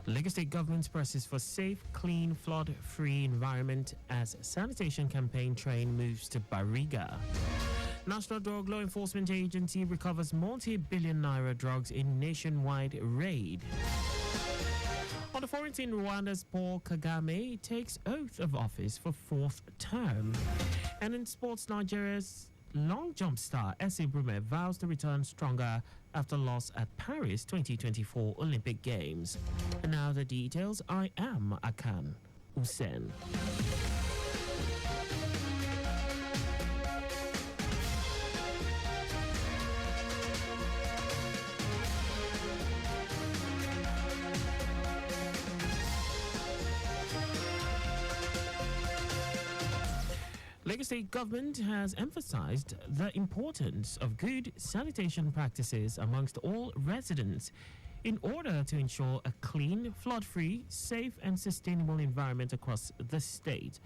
Lagos State government presses for safe, clean, flood-free environment as sanitation campaign train moves to Bariga. National Drug Law Enforcement Agency recovers multi-billion naira drugs in nationwide raid. On the foreign scene, Rwanda's Paul Kagame takes oath of office for fourth term. And in sports, Nigeria's long jump star Ese Brume vows to return stronger after loss at Paris 2024 Olympic Games. And now the details. I am Akan Usen. Lagos State government has emphasized the importance of good sanitation practices amongst all residents in order to ensure a clean, flood-free, safe and sustainable environment across the state.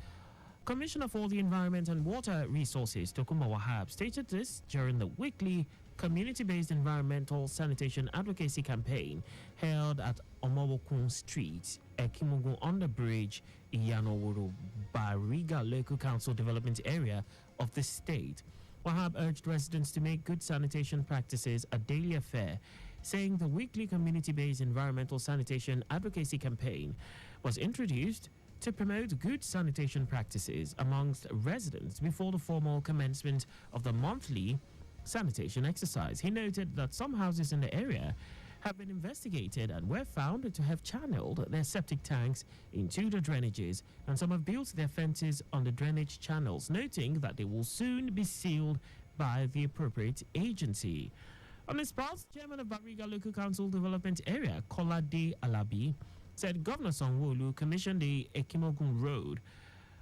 Commissioner for the Environment and Water Resources, Tokunbo Wahab, stated this during the weekly community-based environmental sanitation advocacy campaign held at Omowokun Street, Ekimogun on the bridge, Iyanoworo, Bariga Local Council Development Area of the state. Wahab urged residents to make good sanitation practices a daily affair, saying the weekly community-based environmental sanitation advocacy campaign was introduced to promote good sanitation practices amongst residents before the formal commencement of the monthly sanitation exercise. He noted that some houses in the area have been investigated and were found to have channeled their septic tanks into the drainages, and some have built their fences on the drainage channels, noting that they will soon be sealed by the appropriate agency. On this part, Chairman of Bariga Local Council Development Area, Kolade Alabi, said Governor Sanwo-Olu commissioned the Ekimogun Road,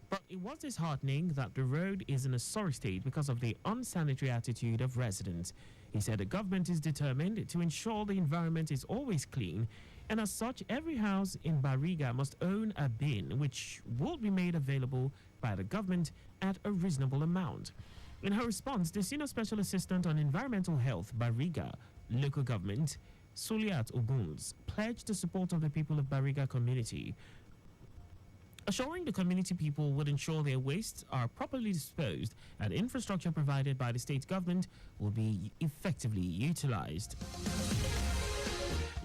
but it was disheartening that the road is in a sorry state because of the unsanitary attitude of residents. He said the government is determined to ensure the environment is always clean, and as such, every house in Bariga must own a bin, which will be made available by the government at a reasonable amount. In her response, the Senior Special Assistant on Environmental Health, Bariga Local Government, Suliat Oguns, pledged the support of the people of Bariga community, assuring the community people would ensure their wastes are properly disposed and infrastructure provided by the state government will be effectively utilized.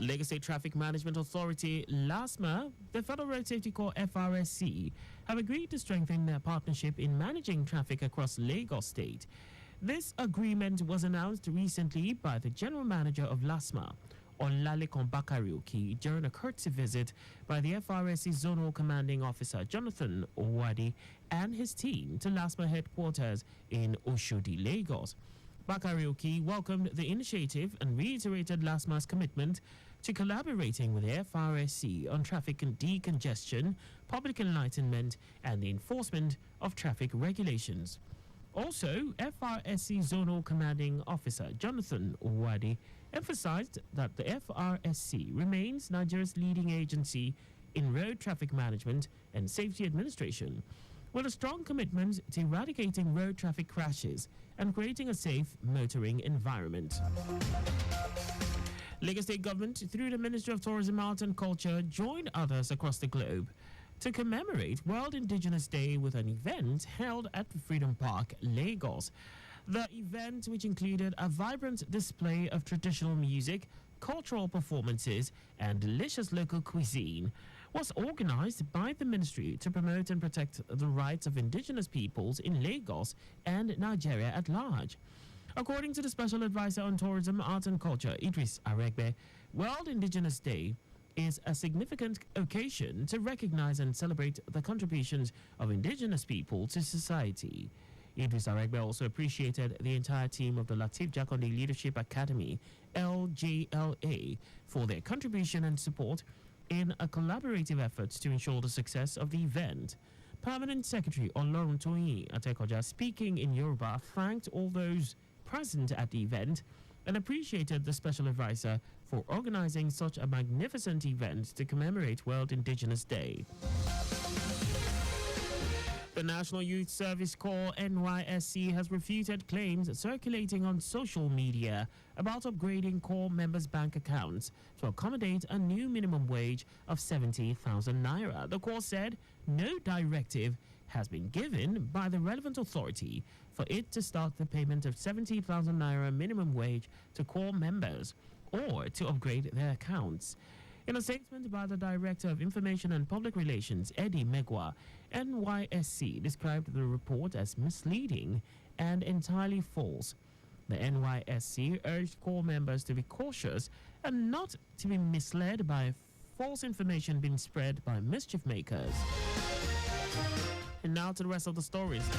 Lagos State Traffic Management Authority, LASMA, the Federal Road Safety Corps FRSC, have agreed to strengthen their partnership in managing traffic across Lagos State. This agreement was announced recently by the General Manager of LASMA, Olalekan Bakarioki, during a courtesy visit by the FRSC Zonal Commanding Officer Jonathan Owadi and his team to LASMA headquarters in Oshodi, Lagos. Bakarioki welcomed the initiative and reiterated LASMA's commitment to collaborating with the FRSC on traffic decongestion, public enlightenment, and the enforcement of traffic regulations. Also, FRSC Zonal Commanding Officer Jonathan Owadi emphasized that the FRSC remains Nigeria's leading agency in road traffic management and safety administration, with a strong commitment to eradicating road traffic crashes and creating a safe motoring environment. Lagos State government, through the Ministry of Tourism, Arts and Culture, joined others across the globe to commemorate World Indigenous Day with an event held at Freedom Park, Lagos. The event, which included a vibrant display of traditional music, cultural performances, and delicious local cuisine, was organized by the ministry to promote and protect the rights of indigenous peoples in Lagos and Nigeria at large. According to the Special Advisor on Tourism, Arts and Culture, Idris Aregbe, World Indigenous Day is a significant occasion to recognize and celebrate the contributions of indigenous people to society. Idris Aregbe also appreciated the entire team of the Lateef Jakonde Leadership Academy, LJLA, for their contribution and support in a collaborative effort to ensure the success of the event. Permanent Secretary Olorun Toyin Atekoja, speaking in Yoruba, thanked all those present at the event and appreciated the Special Advisor for organizing such a magnificent event to commemorate World Indigenous Day. The The National Youth Service Corps (NYSC) has refuted claims circulating on social media about upgrading Corps members' bank accounts to accommodate a new minimum wage of 70,000 naira. The Corps said no directive has been given by the relevant authority for it to start the payment of 70,000 naira minimum wage to Corps members or to upgrade their accounts. In a statement by the Director of Information and Public Relations, Eddie Megwa, NYSC described the report as misleading and entirely false. The NYSC urged Corps members to be cautious and not to be misled by false information being spread by mischief makers. And now to the rest of the stories.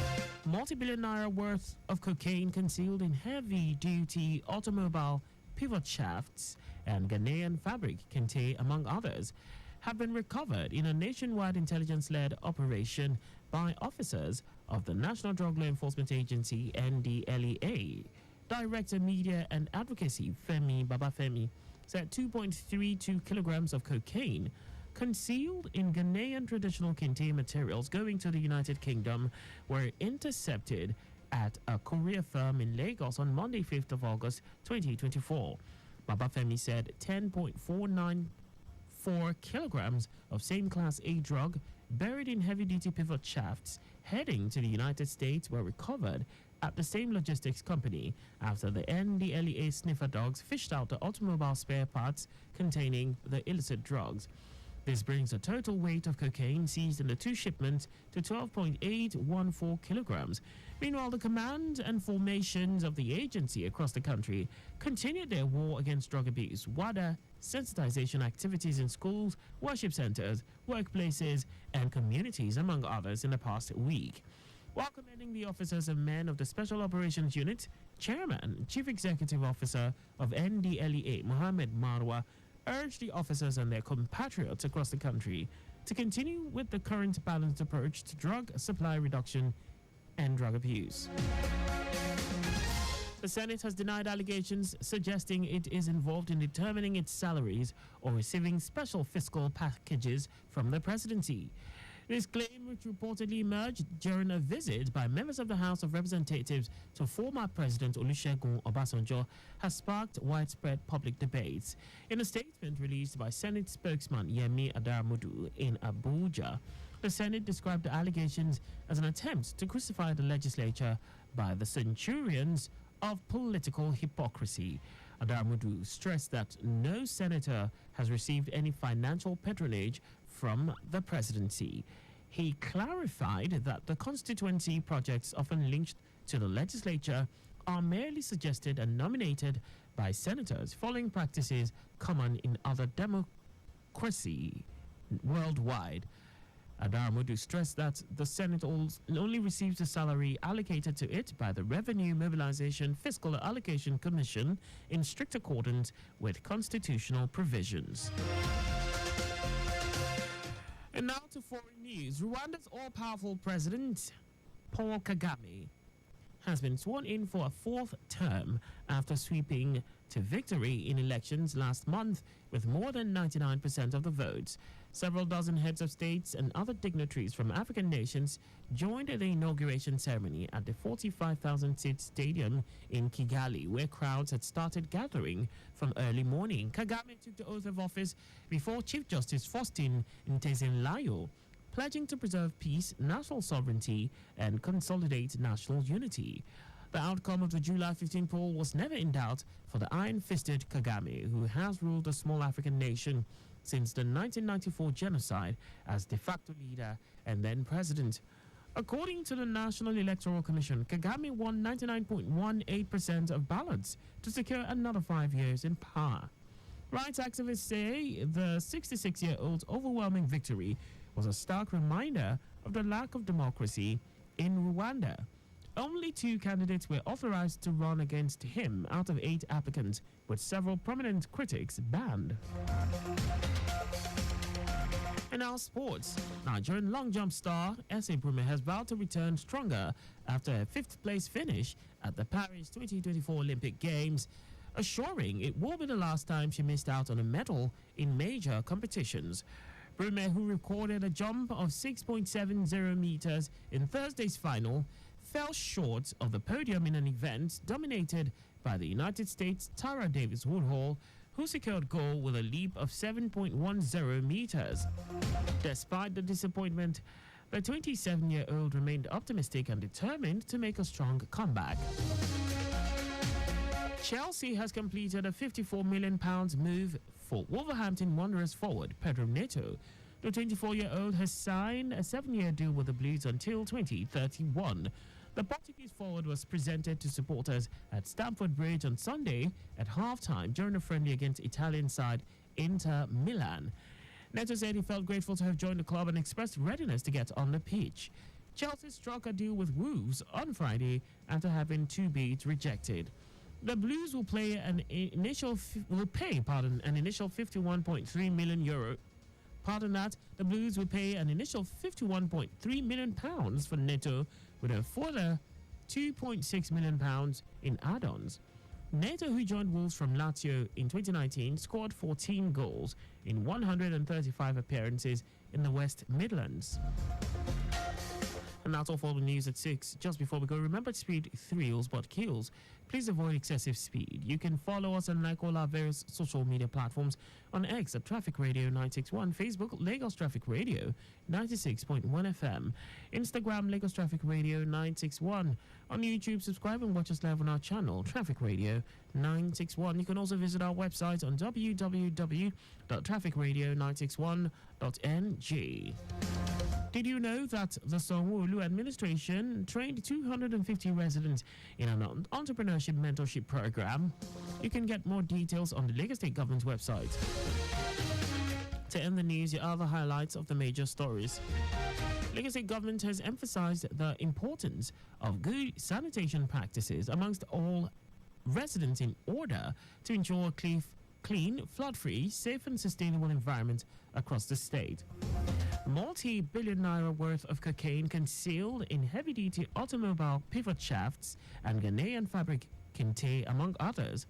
Multi-billion naira worth of cocaine concealed in heavy-duty automobile pivot shafts and Ghanaian fabric kente, among others, have been recovered in a nationwide intelligence-led operation by officers of the National Drug Law Enforcement Agency, NDLEA. Director Media and Advocacy Femi Babafemi said 2.32 kilograms of cocaine concealed in Ghanaian traditional kente materials going to the United Kingdom were intercepted at a courier firm in Lagos on Monday, 5th of August, 2024. Babafemi said 10.494 kilograms of same Class A drug buried in heavy-duty pivot shafts heading to the United States were recovered at the same logistics company after the NDLEA sniffer dogs fished out the automobile spare parts containing the illicit drugs. This brings the total weight of cocaine seized in the two shipments to 12.814 kilograms. Meanwhile, the command and formations of the agency across the country continued their war against drug abuse, WADA sensitization activities in schools, worship centers, workplaces, and communities, among others, in the past week. While commending the officers and men of the Special Operations Unit, Chairman, Chief Executive Officer of NDLEA, Mohammed Marwa, urged the officers and their compatriots across the country to continue with the current balanced approach to drug supply reduction and drug abuse. The Senate has denied allegations suggesting it is involved in determining its salaries or receiving special fiscal packages from the presidency. This claim, which reportedly emerged during a visit by members of the House of Representatives to former President Olusegun Obasanjo, has sparked widespread public debates. In a statement released by Senate spokesman Yemi Adaramudu in Abuja, the Senate described the allegations as an attempt to crucify the legislature by the centurions of political hypocrisy. Adaramudu stressed that no senator has received any financial patronage from the presidency. He clarified that the constituency projects often linked to the legislature are merely suggested and nominated by senators following practices common in other democracies worldwide. Adaramudu stressed that the Senate only receives the salary allocated to it by the Revenue Mobilization Fiscal Allocation Commission in strict accordance with constitutional provisions. And now to foreign news. Rwanda's all-powerful president, Paul Kagame, has been sworn in for a fourth term after sweeping to victory in elections last month with more than 99% of the votes. Several dozen heads of states and other dignitaries from African nations joined the inauguration ceremony at the 45,000-seat stadium in Kigali, where crowds had started gathering from early morning. Kagame took the oath of office before Chief Justice Faustin Ntezenlayo, pledging to preserve peace, national sovereignty, and consolidate national unity. The outcome of the July 15 poll was never in doubt for the iron-fisted Kagame, who has ruled a small African nation since the 1994 genocide as de facto leader and then president. According to the National Electoral Commission, Kagame won 99.18% of ballots to secure another 5 years in power. Rights activists say the 66-year-old's overwhelming victory was a stark reminder of the lack of democracy in Rwanda. Only 2 candidates were authorized to run against him out of 8 applicants, with several prominent critics banned. And now sports. Nigerian long jump star Ese Brume has vowed to return stronger after a 5th place finish at the Paris 2024 Olympic Games, assuring it will be the last time she missed out on a medal in major competitions. Brume, who recorded a jump of 6.70 meters in Thursday's final, fell short of the podium in an event dominated by the United States' Tara Davis Woodhall, who secured gold with a leap of 7.10 meters. Despite the disappointment, the 27-year-old remained optimistic and determined to make a strong comeback. Chelsea has completed a £54 million move for Wolverhampton Wanderers forward Pedro Neto. The 24-year-old has signed a 7-year deal with the Blues until 2031. The Portuguese forward was presented to supporters at Stamford Bridge on Sunday at halftime during a friendly against Italian side Inter Milan. Neto said he felt grateful to have joined the club and expressed readiness to get on the pitch. Chelsea struck a deal with Wolves on Friday after having two bids rejected. The Blues will pay an initial 51.3 million euro. Pardon that, the Blues will pay an initial 51.3 million pounds for Neto, with a further 2.6 million pounds in add-ons. Neto, who joined Wolves from Lazio in 2019, scored 14 goals in 135 appearances in the West Midlands. And that's all for the news at 6. Just before we go, remember, speed thrills but kills. Please avoid excessive speed. You can follow us on like all our various social media platforms: on X at Traffic Radio 961, Facebook Lagos Traffic Radio 96.1 FM, Instagram Lagos Traffic Radio 961. On YouTube, subscribe and watch us live on our channel Traffic Radio 961. You can also visit our website on www.trafficradio961.ng. Did you know that the Sanwo-Olu administration trained 250 residents in an entrepreneurship mentorship program? You can get more details on the Lagos State Government's website. To end the news, here are the highlights of the major stories. Lagos State Government has emphasized the importance of good sanitation practices amongst all residents in order to ensure a clean, flood-free, safe and sustainable environment across the state. Multi-billion naira worth of cocaine concealed in heavy-duty automobile pivot shafts and Ghanaian fabric kente, among others,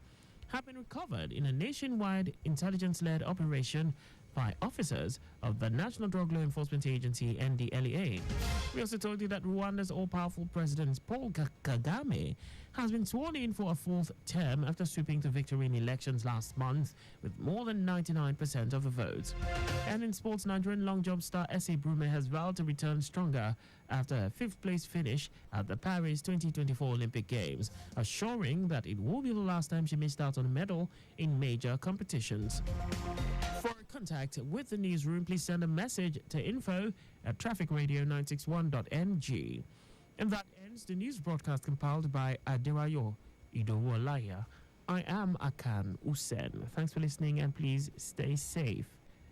have been recovered in a nationwide intelligence-led operation by officers of the National Drug Law Enforcement Agency, NDLEA. We also told you that Rwanda's all-powerful President Paul Kagame has been sworn in for a fourth term after sweeping to victory in elections last month with more than 99% of the votes. And in sports, Nigerian long jump star S.A. Brume has vowed to return stronger after a fifth-place finish at the Paris 2024 Olympic Games, assuring that it will be the last time she missed out on a medal in major competitions. For contact with the newsroom, please send a message to info@trafficradio961.ng. And that ends the news broadcast compiled by Adirayo Idowolaya. I am Akan Usen. Thanks for listening and please stay safe.